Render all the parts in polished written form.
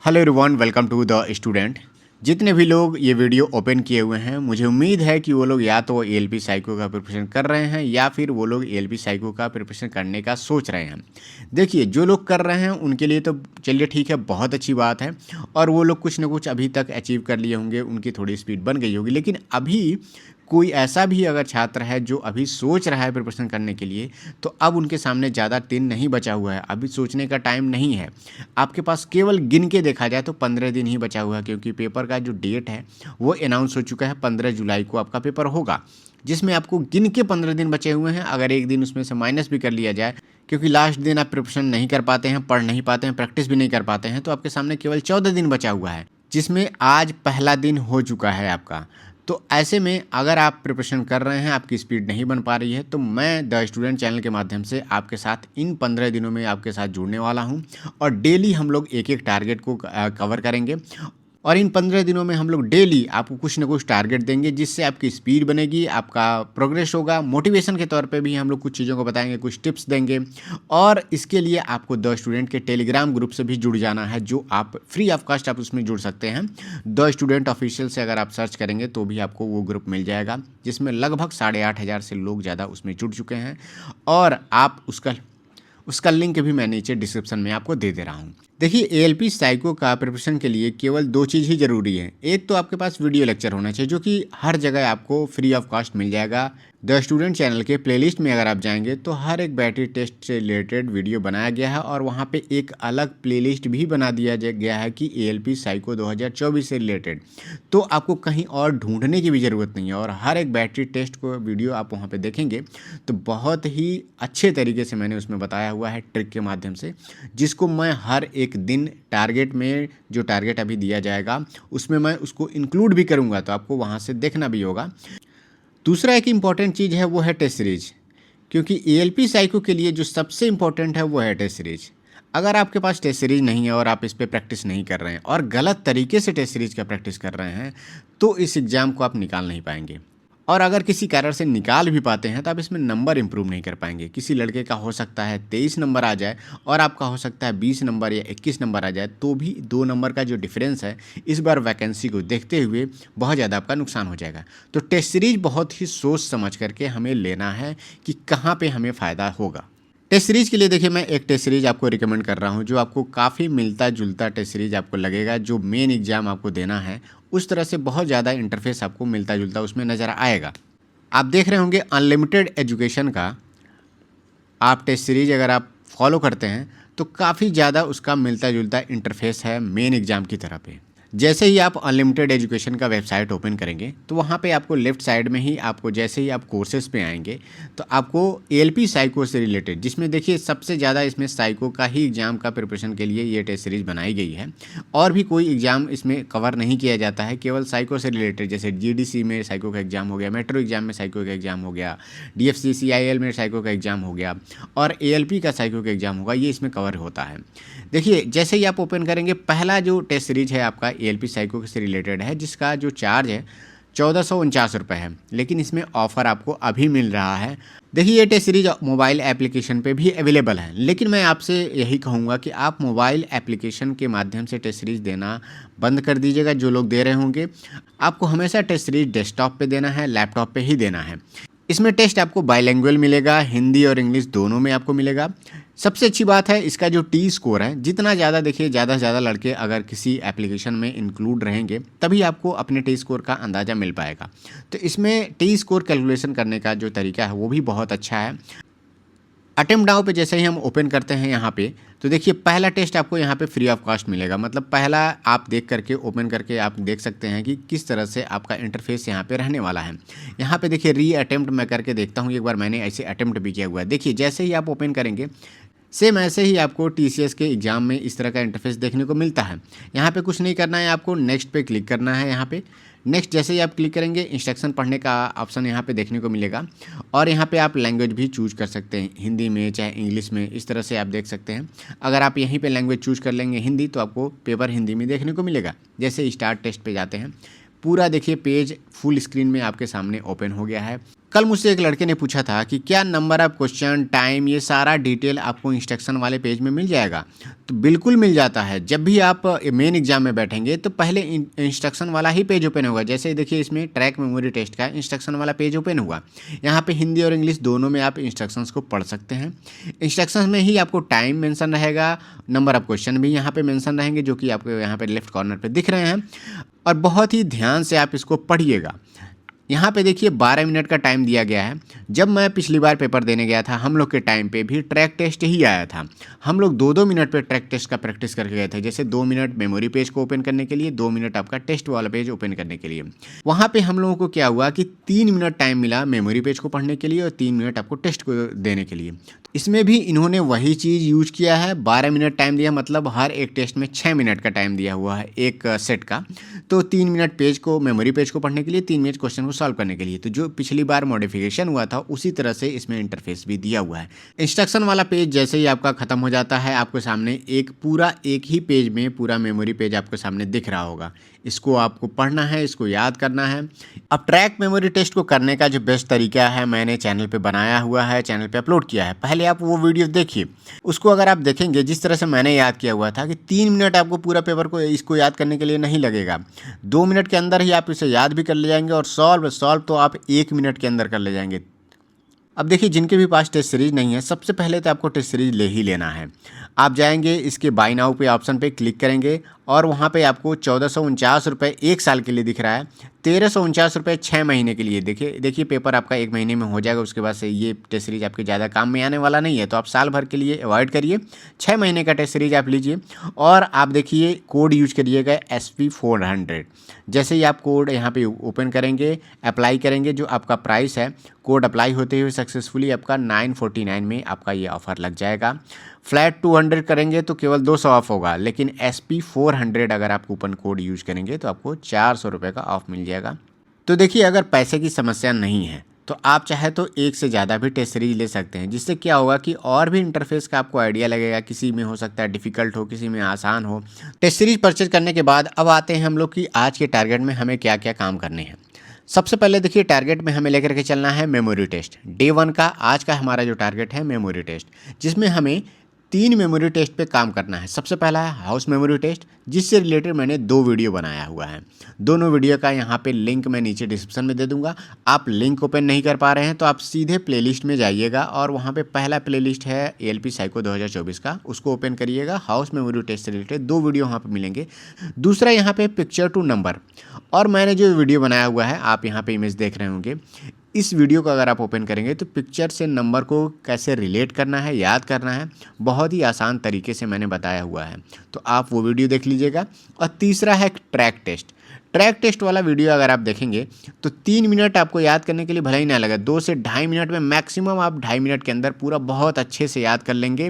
Hello everyone, welcome to the student. जितने भी लोग ये वीडियो ओपन किए हुए हैं, मुझे उम्मीद है कि वो लोग या तो एएलपी साइको का प्रिपरेशन कर रहे हैं या फिर वो लोग एएलपी साइको का प्रिपरेशन करने का सोच रहे हैं। देखिए, जो लोग कर रहे हैं उनके लिए तो चलिए ठीक है, बहुत अच्छी बात है। और वो लोग कुछ ना कुछ अभी तक अचीव कर लिए होंगे, उनकी थोड़ी स्पीड बन गई होगी। लेकिन अभी कोई ऐसा भी अगर छात्र है जो अभी सोच रहा है प्रिपरेशन करने के लिए, तो अब उनके सामने ज़्यादा दिन नहीं बचा हुआ है। अभी सोचने का टाइम नहीं है। आपके पास केवल गिन के देखा जाए तो 15 दिन ही बचा हुआ है, क्योंकि पेपर का जो डेट है वो अनाउंस हो चुका है। 15 जुलाई को आपका पेपर होगा, जिसमें आपको गिन के 15 दिन बचे हुए हैं। अगर एक दिन उसमें से माइनस भी कर लिया जाए, क्योंकि लास्ट दिन आप प्रिपरेशन नहीं कर पाते हैं, पढ़ नहीं पाते हैं, प्रैक्टिस भी नहीं कर पाते हैं, तो आपके सामने केवल 14 दिन बचा हुआ है, जिसमें आज पहला दिन हो चुका है आपका। तो ऐसे में अगर आप प्रिपरेशन कर रहे हैं, आपकी स्पीड नहीं बन पा रही है, तो मैं द स्टूडेंट चैनल के माध्यम से आपके साथ इन 15 दिनों में आपके साथ जुड़ने वाला हूं। और डेली हम लोग एक एक टारगेट को कवर करेंगे। और इन 15 दिनों में हम लोग डेली आपको कुछ ना कुछ टारगेट देंगे, जिससे आपकी स्पीड बनेगी, आपका प्रोग्रेस होगा। मोटिवेशन के तौर पे भी हम लोग कुछ चीज़ों को बताएंगे, कुछ टिप्स देंगे। और इसके लिए आपको द स्टूडेंट के टेलीग्राम ग्रुप से भी जुड़ जाना है, जो आप फ्री ऑफ कॉस्ट आप उसमें जुड़ सकते हैं। द स्टूडेंट ऑफिशियल से अगर आप सर्च करेंगे तो भी आपको वो ग्रुप मिल जाएगा, जिसमें लगभग 8,500 से लोग ज़्यादा उसमें जुड़ चुके हैं। और आप उसका लिंक भी मैं नीचे डिस्क्रिप्शन में आपको दे रहा हूँ। देखिए, एएलपी साइको का प्रिपरेशन के लिए केवल 2 चीज़ ही ज़रूरी है। एक तो आपके पास वीडियो लेक्चर होना चाहिए, जो कि हर जगह आपको फ्री ऑफ कॉस्ट मिल जाएगा। द स्टूडेंट चैनल के प्लेलिस्ट में अगर आप जाएंगे तो हर एक बैटरी टेस्ट से रिलेटेड वीडियो बनाया गया है, और वहाँ पे एक अलग प्लेलिस्ट भी बना दिया गया है कि एएलपी साइको 2024 से रिलेटेड। तो आपको कहीं और ढूंढने की भी ज़रूरत नहीं है, और हर एक बैटरी टेस्ट को वीडियो आप वहाँ पे देखेंगे तो बहुत ही अच्छे तरीके से मैंने उसमें बताया हुआ है, ट्रिक के माध्यम से, जिसको मैं हर एक दिन टारगेट में, जो टारगेट अभी दिया जाएगा उसमें मैं उसको इंक्लूड भी करूँगा, तो आपको वहाँ से देखना भी होगा। दूसरा एक इम्पॉर्टेंट चीज़ है, वो है टेस्ट सीरीज। क्योंकि एएलपी साइको के लिए जो सबसे इम्पॉर्टेंट है वो है टेस्ट सीरीज। अगर आपके पास टेस्ट सीरीज नहीं है और आप इस पर प्रैक्टिस नहीं कर रहे हैं और गलत तरीके से टेस्ट सीरीज का प्रैक्टिस कर रहे हैं, तो इस एग्ज़ाम को आप निकाल नहीं पाएंगे। और अगर किसी कारण से निकाल भी पाते हैं तो आप इसमें नंबर इंप्रूव नहीं कर पाएंगे। किसी लड़के का हो सकता है 23 नंबर आ जाए और आपका हो सकता है 20 नंबर या 21 नंबर आ जाए, तो भी 2 नंबर का जो डिफरेंस है, इस बार वैकेंसी को देखते हुए बहुत ज़्यादा आपका नुकसान हो जाएगा। तो टेस्ट सीरीज बहुत ही सोच समझ करके हमें लेना है कि कहाँ पर हमें फ़ायदा होगा। टेस्ट सीरीज़ के लिए देखिए, मैं एक टेस्ट सीरीज़ आपको रिकमेंड कर रहा हूँ, जो आपको काफ़ी मिलता जुलता टेस्ट सीरीज़ आपको लगेगा। जो मेन एग्ज़ाम आपको देना है, उस तरह से बहुत ज़्यादा इंटरफेस आपको मिलता जुलता उसमें नज़र आएगा। आप देख रहे होंगे अनलिमिटेड एजुकेशन का आप टेस्ट सीरीज अगर आप फॉलो करते हैं तो काफ़ी ज़्यादा उसका मिलता जुलता इंटरफेस है मेन एग्ज़ाम की तरह पे। जैसे ही आप अनलिमिटेड एजुकेशन का वेबसाइट ओपन करेंगे तो वहाँ पे आपको लेफ्ट साइड में ही आपको, जैसे ही आप कोर्सेज पे आएंगे तो आपको एएलपी साइको से रिलेटेड, जिसमें देखिए सबसे ज़्यादा इसमें साइको का ही एग्ज़ाम का प्रिपरेशन के लिए ये टेस्ट सीरीज़ बनाई गई है। और भी कोई एग्ज़ाम इसमें कवर नहीं किया जाता है, केवल साइको से रिलेटेड। जैसे जीडीसी में साइको का एग्ज़ाम हो गया, मेट्रो एग्ज़ाम में साइको का एग्ज़ाम हो गया, डीएफसीसीआईएल में साइको का एग्ज़ाम हो गया, और एएलपी का साइको का एग्ज़ाम होगा, ये इसमें कवर होता है। देखिए, जैसे ही आप ओपन करेंगे, पहला जो टेस्ट सीरीज है आपका एएलपी साइको से रिलेटेड है, जिसका जो चार्ज है 1449 रुपये है, लेकिन इसमें ऑफ़र आपको अभी मिल रहा है। देखिए, ये टेस्ट सीरीज मोबाइल एप्लीकेशन पे भी अवेलेबल है, लेकिन मैं आपसे यही कहूँगा कि आप मोबाइल एप्लीकेशन के माध्यम से टेस्ट सीरीज देना बंद कर दीजिएगा। जो लोग दे रहे होंगे, आपको हमेशा टेस्ट सीरीज डेस्कटॉप पे देना है, लैपटॉप पे ही देना है। इसमें टेस्ट आपको बाइलिंगुअल मिलेगा, हिंदी और इंग्लिश दोनों में आपको मिलेगा। सबसे अच्छी बात है इसका जो टी स्कोर है, जितना ज़्यादा देखिए, ज़्यादा से ज़्यादा लड़के अगर किसी एप्लीकेशन में इंक्लूड रहेंगे, तभी आपको अपने टी स्कोर का अंदाज़ा मिल पाएगा। तो इसमें टी स्कोर कैलकुलेशन करने का जो तरीका है वो भी बहुत अच्छा है। अटेम्प्ट नाउ पे जैसे ही हम ओपन करते हैं यहाँ पे, तो देखिए पहला टेस्ट आपको यहाँ पे फ्री ऑफ कॉस्ट मिलेगा। मतलब पहला आप देख करके, ओपन करके आप देख सकते हैं कि किस तरह से आपका इंटरफेस यहाँ पे रहने वाला है। यहाँ पे देखिए री अटेम्प्ट मैं करके देखता हूँ, एक बार मैंने ऐसे अटेम्प्ट भी किया हुआ है। देखिए, जैसे ही आप ओपन करेंगे, सेम ऐसे ही आपको टीसीएस के एग्ज़ाम में इस तरह का इंटरफेस देखने को मिलता है। यहाँ पे कुछ नहीं करना है, आपको नेक्स्ट पे क्लिक करना है। यहाँ पे नेक्स्ट जैसे ही आप क्लिक करेंगे, इंस्ट्रक्शन पढ़ने का ऑप्शन यहाँ पे देखने को मिलेगा, और यहाँ पे आप लैंग्वेज भी चूज कर सकते हैं, हिंदी में चाहे इंग्लिश में, इस तरह से आप देख सकते हैं। अगर आप यहीं पे लैंग्वेज चूज कर लेंगे हिंदी, तो आपको पेपर हिंदी में देखने को मिलेगा। जैसे स्टार्ट टेस्ट पे जाते हैं, पूरा देखिए पेज फुल स्क्रीन में आपके सामने ओपन हो गया है। कल मुझसे एक लड़के ने पूछा था कि क्या नंबर ऑफ क्वेश्चन, टाइम, ये सारा डिटेल आपको इंस्ट्रक्शन वाले पेज में मिल जाएगा? तो बिल्कुल मिल जाता है। जब भी आप मेन एग्जाम में बैठेंगे तो पहले इंस्ट्रक्शन वाला ही पेज ओपन होगा। जैसे देखिए इसमें ट्रैक मेमोरी टेस्ट का इंस्ट्रक्शन वाला पेज ओपन हुआ। यहाँ पे हिंदी और इंग्लिश दोनों में आप इंस्ट्रक्शंस को पढ़ सकते हैं। इंस्ट्रक्शंस में ही आपको टाइम मेंशन रहेगा, नंबर ऑफ क्वेश्चन भी यहाँ पे मेंशन रहेंगे जो कि आपको यहाँ पे लेफ्ट कॉर्नर पे दिख रहे हैं। और बहुत ही ध्यान से आप इसको पढ़िएगा। यहाँ पे देखिए 12 मिनट का टाइम दिया गया है। जब मैं पिछली बार पेपर देने गया था हम लोग के टाइम पे भी ट्रैक टेस्ट ही आया था। हम लोग 2-2 मिनट पे ट्रैक टेस्ट का प्रैक्टिस करके गए थे। जैसे 2 मिनट मेमोरी पेज को ओपन करने के लिए, 2 मिनट आपका टेस्ट वाला पेज ओपन करने के लिए। वहाँ पे हम लोगों को क्या हुआ कि 3 मिनट टाइम मिला मेमोरी पेज को पढ़ने के लिए और 3 मिनट आपको टेस्ट को देने के लिए। इसमें भी इन्होंने वही चीज़ यूज किया है। 12 मिनट टाइम दिया, मतलब हर एक टेस्ट में 6 मिनट का टाइम दिया हुआ है एक सेट का। तो 3 मिनट पेज को, मेमोरी पेज को पढ़ने के लिए, 3 मिनट क्वेश्चन को सॉल्व करने के लिए। तो जो पिछली बार मॉडिफिकेशन हुआ था उसी तरह से इसमें इंटरफेस भी दिया हुआ है। इंस्ट्रक्शन वाला पेज जैसे ही आपका खत्म हो जाता है आपके सामने एक ही पेज में पूरा मेमोरी पेज आपके सामने दिख रहा होगा। इसको आपको पढ़ना है, इसको याद करना है। अब ट्रैक मेमोरी टेस्ट को करने का जो बेस्ट तरीका है मैंने चैनल पे बनाया हुआ है, चैनल पे अपलोड किया है। पहले आप वो वीडियो देखिए। उसको अगर आप देखेंगे जिस तरह से मैंने याद किया हुआ था कि 3 मिनट आपको पूरा पेपर को इसको याद करने के लिए नहीं लगेगा। 2 मिनट के अंदर ही आप इसे याद भी कर ले जाएंगे और सॉल्व तो आप 1 मिनट के अंदर कर ले जाएंगे। अब देखिए जिनके भी पास टेस्ट सीरीज नहीं है, सबसे पहले तो आपको टेस्ट सीरीज ले ही लेना है। आप जाएंगे इसके बाय नाउ पे ऑप्शन पे क्लिक करेंगे और वहाँ पे आपको 1449 रुपये 1 साल के लिए दिख रहा है, 1349 रुपये 6 महीने के लिए। देखिए पेपर आपका 1 महीने में हो जाएगा। उसके बाद से ये टेस्ट सीरीज आपके ज़्यादा काम में आने वाला नहीं है, तो आप साल भर के लिए अवॉइड करिए। 6 महीने का टेस्ट सीरीज आप लीजिए और आप देखिए कोड यूज करिएगा SP400। जैसे ही आप कोड यहाँ पे ओपन करेंगे, अप्लाई करेंगे, जो आपका प्राइस है कोड अप्लाई होते हुए सक्सेसफुली आपका 949 में आपका ये ऑफ़र लग जाएगा। फ्लैट 200 करेंगे तो केवल 200 ऑफ होगा, लेकिन SP400 अगर आप कूपन कोड यूज करेंगे तो आपको 400 रुपये का ऑफ मिल जाएगा। तो देखिए अगर पैसे की समस्या नहीं है तो आप चाहे तो एक से ज़्यादा भी टेस्ट सीरीज ले सकते हैं, जिससे क्या होगा कि और भी इंटरफेस का आपको आइडिया लगेगा। किसी में हो सकता है डिफ़िकल्ट हो, किसी में आसान हो। टेस्ट सीरीज परचेज करने के बाद अब आते हैं हम लोग कि आज के टारगेट में हमें क्या क्या काम करने हैं। सबसे पहले देखिए टारगेट में हमें लेकर के चलना है मेमोरी टेस्ट। डे 1 का आज का हमारा जो टारगेट है मेमोरी टेस्ट, जिसमें हमें 3 मेमोरी टेस्ट पे काम करना है। सबसे पहला है हाउस मेमोरी टेस्ट, जिससे रिलेटेड मैंने 2 वीडियो बनाया हुआ है। दोनों वीडियो का यहाँ पे लिंक मैं नीचे डिस्क्रिप्शन में दे दूंगा। आप लिंक ओपन नहीं कर पा रहे हैं तो आप सीधे प्लेलिस्ट में जाइएगा और वहाँ पे पहला प्लेलिस्ट है ALP साइको 2024 का, उसको ओपन करिएगा। हाउस मेमोरी टेस्ट से रिलेटेड 2 वीडियो वहाँ पे मिलेंगे। दूसरा यहाँ पे पिक्चर टू नंबर, और मैंने जो वीडियो बनाया हुआ है आप यहाँ पे इमेज देख रहे होंगे। इस वीडियो को अगर आप ओपन करेंगे तो पिक्चर से नंबर को कैसे रिलेट करना है, याद करना है, बहुत ही आसान तरीके से मैंने बताया हुआ है, तो आप वो वीडियो देख लीजिएगा। और तीसरा है ट्रैक टेस्ट। ट्रैक टेस्ट वाला वीडियो अगर आप देखेंगे तो 3 मिनट आपको याद करने के लिए भले ही ना लगे, 2 से ढाई मिनट में मैक्सिमम आप 2.5 मिनट के अंदर पूरा बहुत अच्छे से याद कर लेंगे।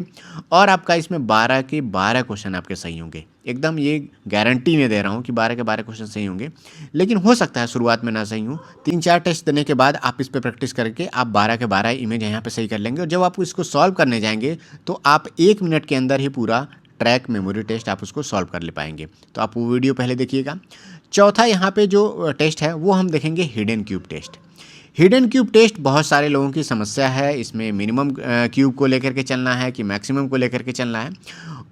और आपका इसमें 12 के 12 क्वेश्चन आपके सही होंगे। एकदम ये गारंटी मैं दे रहा हूँ कि 12 के 12 क्वेश्चन सही होंगे, लेकिन हो सकता है शुरुआत में ना सही हो। 3-4 टेस्ट देने के बाद आप इस पर प्रैक्टिस करके आप 12 के 12 इमेज यहाँ पे सही कर लेंगे। और जब आप इसको सॉल्व करने जाएंगे तो आप 1 मिनट के अंदर ही पूरा ट्रैक मेमोरी टेस्ट आप उसको सॉल्व कर ले पाएंगे। तो आप वो वीडियो पहले देखिएगा। चौथा यहाँ पे जो टेस्ट है वो हम देखेंगे hidden cube test. Hidden cube test बहुत सारे लोगों की समस्या है। इसमें मिनिमम क्यूब को लेकर के चलना है कि मैक्सिमम को लेकर के चलना है।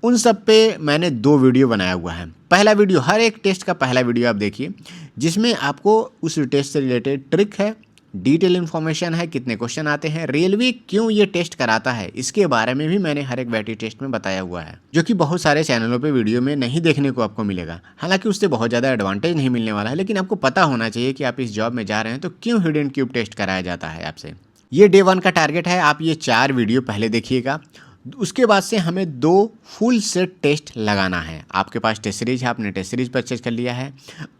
उन सब पे मैंने 2 वीडियो बनाया हुआ है। पहला वीडियो, हर एक टेस्ट का पहला वीडियो आप देखिए, जिसमें आपको उस टेस्ट से रिलेटेड ट्रिक है, डिटेल इन्फॉर्मेशन है, कितने क्वेश्चन आते हैं, रेलवे क्यों ये टेस्ट कराता है, इसके बारे में भी मैंने हर एक वैटी टेस्ट में बताया हुआ है, जो कि बहुत सारे चैनलों पे वीडियो में नहीं देखने को आपको मिलेगा। हालांकि उससे बहुत ज़्यादा एडवांटेज नहीं मिलने वाला है, लेकिन आपको पता होना चाहिए कि आप इस जॉब में जा रहे हैं तो क्यों हिडन क्यूब टेस्ट कराया जाता है आपसे। ये डे 1 का टारगेट है। आप ये 4 वीडियो पहले देखिएगा। उसके बाद से हमें 2 फुल सेट टेस्ट लगाना है। आपके पास टेस्ट सीरीज है, आपने टेस्ट सीरीज परचेज कर लिया है।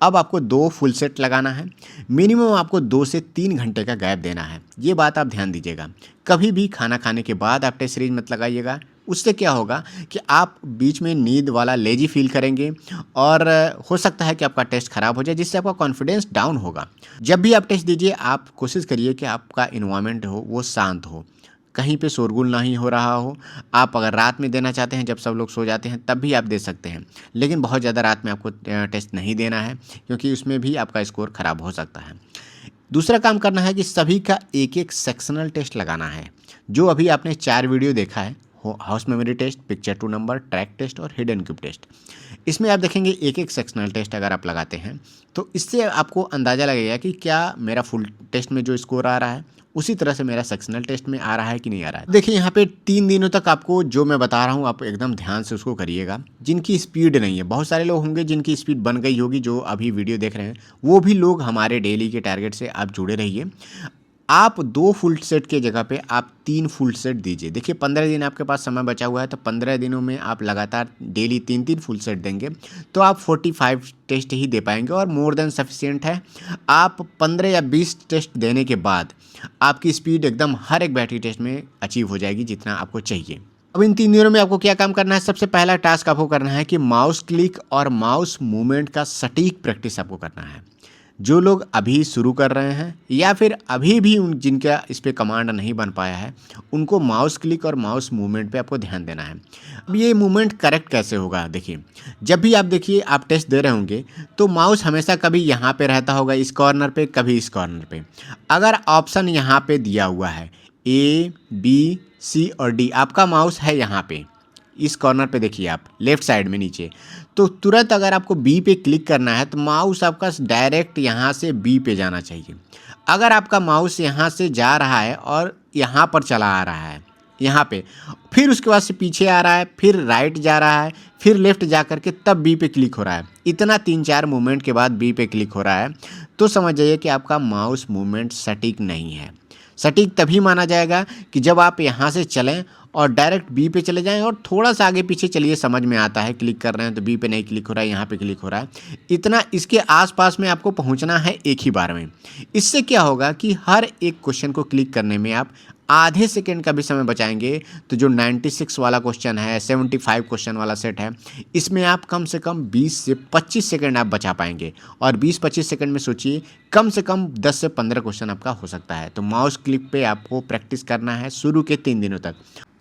अब आपको 2 फुल सेट लगाना है। मिनिमम आपको 2 से 3 घंटे का गैप देना है। ये बात आप ध्यान दीजिएगा। कभी भी खाना खाने के बाद आप टेस्ट सीरीज मत लगाइएगा। उससे क्या होगा कि आप बीच में नींद वाला लेजी फील करेंगे और हो सकता है कि आपका टेस्ट खराब हो जाए, जिससे आपका कॉन्फिडेंस डाउन होगा। जब भी आप टेस्ट दीजिए आप कोशिश करिए कि आपका इन्वायरमेंट हो वो शांत हो, कहीं पे शोरगुल नहीं हो रहा हो। आप अगर रात में देना चाहते हैं, जब सब लोग सो जाते हैं, तब भी आप दे सकते हैं, लेकिन बहुत ज़्यादा रात में आपको टेस्ट नहीं देना है, क्योंकि उसमें भी आपका स्कोर ख़राब हो सकता है। दूसरा काम करना है कि सभी का एक एक सेक्शनल टेस्ट लगाना है। जो अभी आपने 4 वीडियो देखा है, house memory test, picture to number, track test और हिडन क्यूब टेस्ट, इसमें आप देखेंगे एक एक सेक्शनल टेस्ट अगर आप लगाते हैं तो इससे आपको अंदाज़ा लगेगा कि क्या मेरा फुल टेस्ट में जो स्कोर आ रहा है उसी तरह से मेरा सेक्शनल टेस्ट में आ रहा है कि नहीं आ रहा है। देखिए यहाँ पे 3 दिनों तक आपको जो मैं बता रहा हूँ आप एकदम ध्यान से उसको करिएगा। जिनकी स्पीड नहीं है, बहुत सारे लोग होंगे जिनकी स्पीड बन गई होगी जो अभी वीडियो देख रहे हैं, वो भी लोग हमारे डेली के टारगेट से आप जुड़े रहिए। आप 2 फुल सेट के जगह पे आप 3 फुल सेट दीजिए। देखिए 15 दिन आपके पास समय बचा हुआ है, तो 15 दिनों में आप लगातार डेली 3-3 फुल सेट देंगे तो आप 45 टेस्ट ही दे पाएंगे और मोर देन सफिशिएंट है। आप 15 या 20 टेस्ट देने के बाद आपकी स्पीड एकदम हर एक बैटरी टेस्ट में अचीव हो जाएगी जितना आपको चाहिए। अब इन 3 दिनों में आपको क्या काम करना है? सबसे पहला टास्क आपको करना है कि माउस क्लिक और माउस मूवमेंट का सटीक प्रैक्टिस आपको करना है। जो लोग अभी शुरू कर रहे हैं या फिर अभी भी उन जिनका इस पे कमांड नहीं बन पाया है, उनको माउस क्लिक और माउस मूवमेंट पे आपको ध्यान देना है। अब ये मूवमेंट करेक्ट कैसे होगा? देखिए, जब भी आप देखिए आप टेस्ट दे रहे होंगे तो माउस हमेशा कभी यहाँ पे रहता होगा इस कॉर्नर पे, कभी इस कॉर्नर पे। अगर ऑप्शन यहाँ पे दिया हुआ है A, B, C और D, आपका माउस है यहाँ पे इस कॉर्नर पे, देखिए आप लेफ्ट साइड में नीचे, तो तुरंत अगर आपको बी पे क्लिक करना है तो माउस आपका डायरेक्ट यहाँ से बी पे जाना चाहिए। अगर आपका माउस यहाँ से जा रहा है और यहाँ पर चला आ रहा है यहाँ पे, फिर उसके बाद से पीछे आ रहा है, फिर राइट जा रहा है, फिर लेफ्ट जा करके तब बी पे क्लिक हो रहा है, इतना 3-4 मूवमेंट के बाद बी पे क्लिक हो रहा है, तो समझ जाइए कि आपका माउस मूवमेंट सटीक नहीं है। सटीक तभी माना जाएगा कि जब आप यहाँ से चलें और डायरेक्ट बी पे चले जाएं और थोड़ा सा आगे पीछे चलिए, समझ में आता है। क्लिक कर रहे हैं तो बी पे नहीं क्लिक हो रहा है, यहाँ पे क्लिक हो रहा है, इतना इसके आसपास में आपको पहुँचना है एक ही बार में। इससे क्या होगा कि हर एक क्वेश्चन को क्लिक करने में आप आधे सेकेंड का भी समय बचाएंगे। तो जो 96 वाला क्वेश्चन है, 75 क्वेश्चन वाला सेट है, इसमें आप कम से कम 20 से 25 सेकेंड आप बचा पाएंगे और 20-25 सेकेंड में सोचिए कम से कम 10 से 15 क्वेश्चन आपका हो सकता है। तो माउस क्लिक पे आपको प्रैक्टिस करना है शुरू के 3 दिनों तक।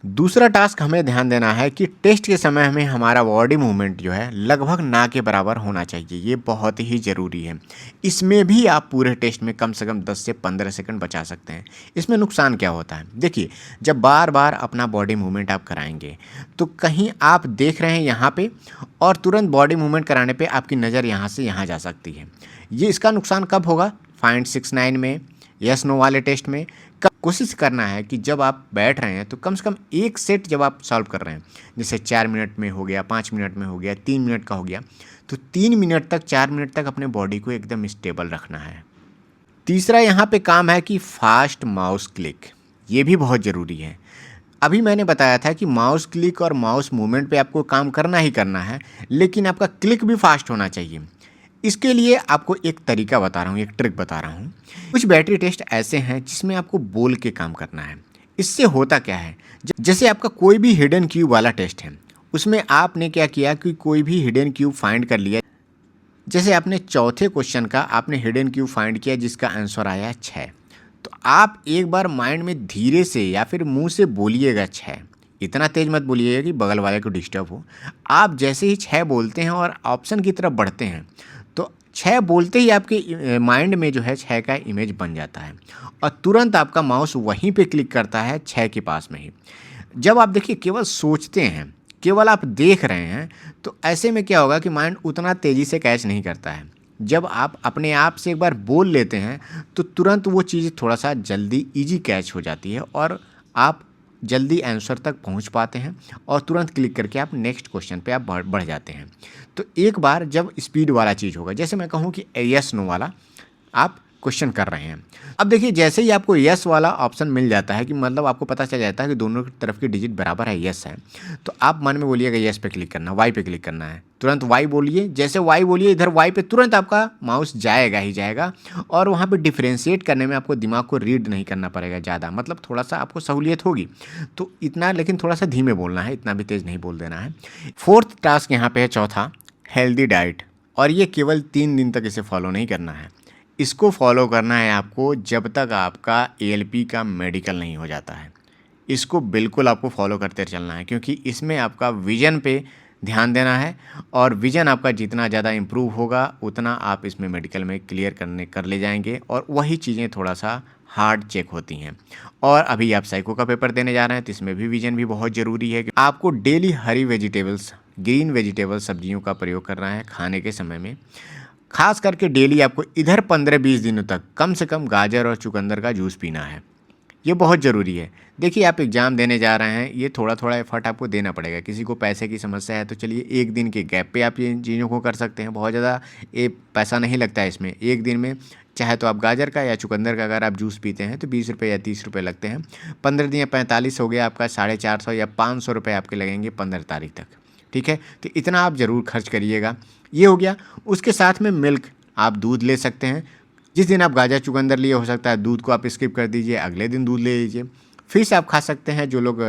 दूसरा टास्क हमें ध्यान देना है कि टेस्ट के समय हमें हमारा बॉडी मूवमेंट जो है लगभग ना के बराबर होना चाहिए। ये बहुत ही ज़रूरी है। इसमें भी आप पूरे टेस्ट में कम से कम 10 से 15 सेकंड बचा सकते हैं। इसमें नुकसान क्या होता है? देखिए, जब बार बार अपना बॉडी मूवमेंट आप कराएंगे तो कहीं आप देख रहे हैं यहाँ पे और तुरंत बॉडी मूवमेंट कराने पर आपकी नज़र यहाँ से यहाँ जा सकती है। ये इसका नुकसान कब होगा? फाइंड 6-9 में, यस नो वाले टेस्ट में। कोशिश करना है कि जब आप बैठ रहे हैं तो कम से कम एक सेट जब आप सॉल्व कर रहे हैं, जैसे 4 मिनट में हो गया, 5 मिनट में हो गया, 3 मिनट का हो गया, तो 3 मिनट तक 4 मिनट तक अपने बॉडी को एकदम स्टेबल रखना है। तीसरा यहाँ पे काम है कि फास्ट माउस क्लिक, ये भी बहुत ज़रूरी है। अभी मैंने बताया था कि माउस क्लिक और माउस मूवमेंट पे आपको काम करना ही करना है, लेकिन आपका क्लिक भी फास्ट होना चाहिए। इसके लिए आपको एक तरीका बता रहा हूँ, एक ट्रिक बता रहा हूँ। कुछ बैटरी टेस्ट ऐसे हैं जिसमें आपको बोल के काम करना है। इससे होता क्या है, जैसे आपका कोई भी हिडन क्यूब वाला टेस्ट है, उसमें आपने क्या किया कि कोई भी हिडन क्यूब फाइंड कर लिया। जैसे आपने चौथे क्वेश्चन का आपने हिडन क्यूब फाइंड किया जिसका आंसर आया 6, तो आप एक बार माइंड में धीरे से या फिर मुँह से बोलिएगा 6। इतना तेज मत बोलिएगा कि बगल वाले को डिस्टर्ब हो। आप जैसे ही 6 बोलते हैं और ऑप्शन की तरफ बढ़ते हैं तो 6 बोलते ही आपके माइंड में जो है 6 का इमेज बन जाता है और तुरंत आपका माउस वहीं पे क्लिक करता है 6 के पास में ही। जब आप देखिए केवल सोचते हैं, केवल आप देख रहे हैं, तो ऐसे में क्या होगा कि माइंड उतना तेज़ी से कैच नहीं करता है। जब आप अपने आप से एक बार बोल लेते हैं तो तुरंत वो चीज़ थोड़ा सा जल्दी ईजी कैच हो जाती है और आप जल्दी आंसर तक पहुंच पाते हैं और तुरंत क्लिक करके आप नेक्स्ट क्वेश्चन पे आप बढ़ जाते हैं। तो एक बार जब स्पीड वाला चीज़ होगा, जैसे मैं कहूँ कि यस नो वाला आप क्वेश्चन कर रहे हैं, अब देखिए जैसे ही आपको यस वाला ऑप्शन मिल जाता है कि मतलब आपको पता चल जाता है कि दोनों तरफ की डिजिट बराबर है, यस है, तो आप मन में बोलिएगा यस पे क्लिक करना, वाई पे क्लिक करना है, तुरंत वाई बोलिए। जैसे वाई बोलिए इधर वाई पे तुरंत आपका माउस जाएगा ही जाएगा और वहाँ पे डिफ्रेंशिएट करने में आपको दिमाग को रीड नहीं करना पड़ेगा ज़्यादा, मतलब थोड़ा सा आपको सहूलियत होगी। तो इतना, लेकिन थोड़ा सा धीमे बोलना है, इतना भी तेज़ नहीं बोल देना है। फोर्थ टास्क यहाँ पे है चौथा, हेल्दी डाइट, और ये केवल 3 दिन तक इसे फॉलो नहीं करना है। इसको फॉलो करना है आपको जब तक आपका एएलपी का मेडिकल नहीं हो जाता है। इसको बिल्कुल आपको फॉलो करते चलना है क्योंकि इसमें आपका विजन पे ध्यान देना है। और विज़न आपका जितना ज़्यादा इम्प्रूव होगा उतना आप इसमें मेडिकल में क्लियर कर ले जाएंगे, और वही चीज़ें थोड़ा सा हार्ड चेक होती हैं। और अभी आप साइको का पेपर देने जा रहे हैं तो इसमें भी विज़न भी बहुत ज़रूरी है कि आपको डेली हरी वेजिटेबल्स, ग्रीन वेजिटेबल्स, सब्जियों का प्रयोग करना है खाने के समय में। खास करके डेली आपको इधर 15-20 दिनों तक कम से कम गाजर और चुकंदर का जूस पीना है। ये बहुत ज़रूरी है। देखिए, आप एग्ज़ाम देने जा रहे हैं, ये थोड़ा-थोड़ा एफ़र्ट आपको देना पड़ेगा। किसी को पैसे की समस्या है तो चलिए 1 दिन के गैप पे आप ये इन चीज़ों को कर सकते हैं। बहुत ज़्यादा ये पैसा नहीं लगता है इसमें। 1 दिन में चाहे तो आप गाजर का या चुकंदर का अगर आप जूस पीते हैं तो ₹20 या ₹30 लगते हैं। 15 दिन या 45 हो गया आपका, 450 या ₹500 आपके लगेंगे 15 तारीख तक। ठीक है? तो इतना आप ज़रूर खर्च करिएगा। ये हो गया। उसके साथ में मिल्क, आप दूध ले सकते हैं। जिस दिन आप गाजर चुकंदर लिए, हो सकता है दूध को आप स्किप कर दीजिए, अगले दिन दूध ले लीजिए। फिश आप खा सकते हैं, जो लोग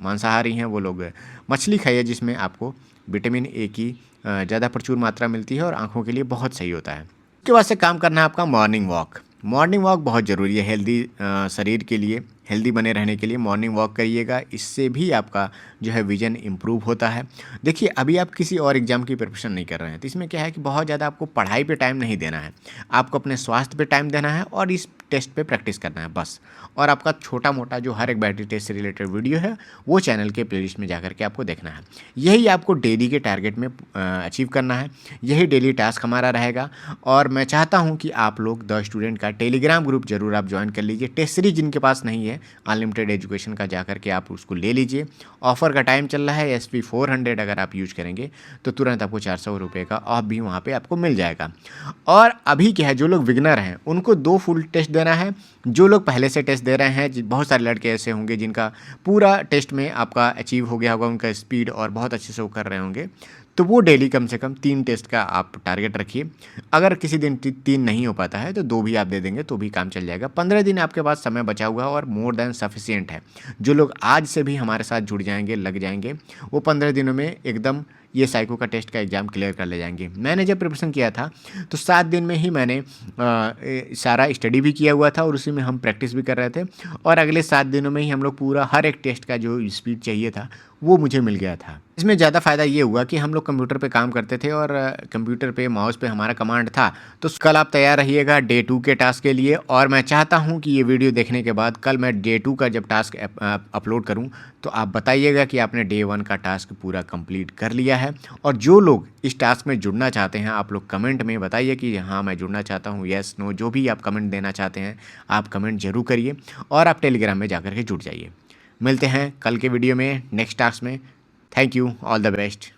मांसाहारी हैं वो लोग मछली खाइए, जिसमें आपको विटामिन ए की ज़्यादा प्रचुर मात्रा मिलती है और आँखों के लिए बहुत सही होता है। उसके बाद से काम करना है आपका मॉर्निंग वॉक। मॉर्निंग वॉक बहुत ज़रूरी है हेल्दी शरीर के लिए, हेल्दी बने रहने के लिए मॉर्निंग वॉक करिएगा। इससे भी आपका जो है विज़न इम्प्रूव होता है। देखिए, अभी आप किसी और एग्ज़ाम की प्रिपरेशन नहीं कर रहे हैं तो इसमें क्या है कि बहुत ज़्यादा आपको पढ़ाई पे टाइम नहीं देना है। आपको अपने स्वास्थ्य पे टाइम देना है और इस टेस्ट पे प्रैक्टिस करना है बस। और आपका छोटा-मोटा जो हर एक बैटरी टेस्ट से रिलेटेड वीडियो है वो चैनल के प्लेलिस्ट में जाकर के आपको देखना है। यही आपको डेली के टारगेट में अचीव करना है। यही डेली टास्क हमारा रहेगा। और मैं चाहता हूँ कि आप लोग द स्टूडेंट का टेलीग्राम ग्रुप ज़रूर आप ज्वाइन कर लीजिए। टेस्ट सीरीज जिनके पास नहीं है, अनलिमिटेड एजुकेशन का जाकर के आप उसको ले लीजिए। ऑफ़र का टाइम चल रहा है। SP 400 अगर आप यूज करेंगे तो तुरंत आपको ₹400 का ऑफ भी वहाँ पे आपको मिल जाएगा। और अभी क्या है, जो लोग बिगिनर हैं उनको 2 फुल टेस्ट देना है। जो लोग पहले से टेस्ट दे रहे हैं, बहुत सारे लड़के ऐसे होंगे जिनका पूरा टेस्ट में आपका अचीव हो गया होगा, उनका स्पीड और बहुत अच्छे से वो कर रहे होंगे, तो वो डेली कम से कम 3 टेस्ट का आप टारगेट रखिए। अगर किसी दिन 3 नहीं हो पाता है तो 2 भी आप दे देंगे तो भी काम चल जाएगा। 15 दिन आपके पास समय बचा हुआ है और मोर देन सफिशिएंट है। जो लोग आज से भी हमारे साथ जुड़ जाएंगे, लग जाएंगे, वो 15 दिनों में एकदम ये साइको का टेस्ट का एग्ज़ाम क्लियर कर ले जाएंगे। मैंने जब प्रिपरेशन किया था तो 7 दिन में ही मैंने सारा स्टडी भी किया हुआ था और उसी में हम प्रैक्टिस भी कर रहे थे। और अगले 7 दिनों में ही हम लोग पूरा हर एक टेस्ट का जो स्पीड चाहिए था वो मुझे मिल गया था। इसमें ज़्यादा फ़ायदा ये हुआ कि हम लोग कंप्यूटर पे काम करते थे और कंप्यूटर पे माउस पे हमारा कमांड था। तो कल आप तैयार रहिएगा डे 2 के टास्क के लिए। और मैं चाहता हूँ कि ये वीडियो देखने के बाद कल मैं डे 2 का जब टास्क अपलोड करूँ तो आप बताइएगा कि आपने डे 1 का टास्क पूरा कंप्लीट कर लिया है। और जो लोग इस टास्क में जुड़ना चाहते हैं, आप लोग कमेंट में बताइए कि हाँ मैं जुड़ना चाहता हूँ, येस नो, जो भी आप कमेंट देना चाहते हैं आप कमेंट ज़रूर करिए। और आप टेलीग्राम में जाकर के जुड़ जाइए। मिलते हैं कल के वीडियो में, नेक्स्ट टास्क में। Thank you, all the best.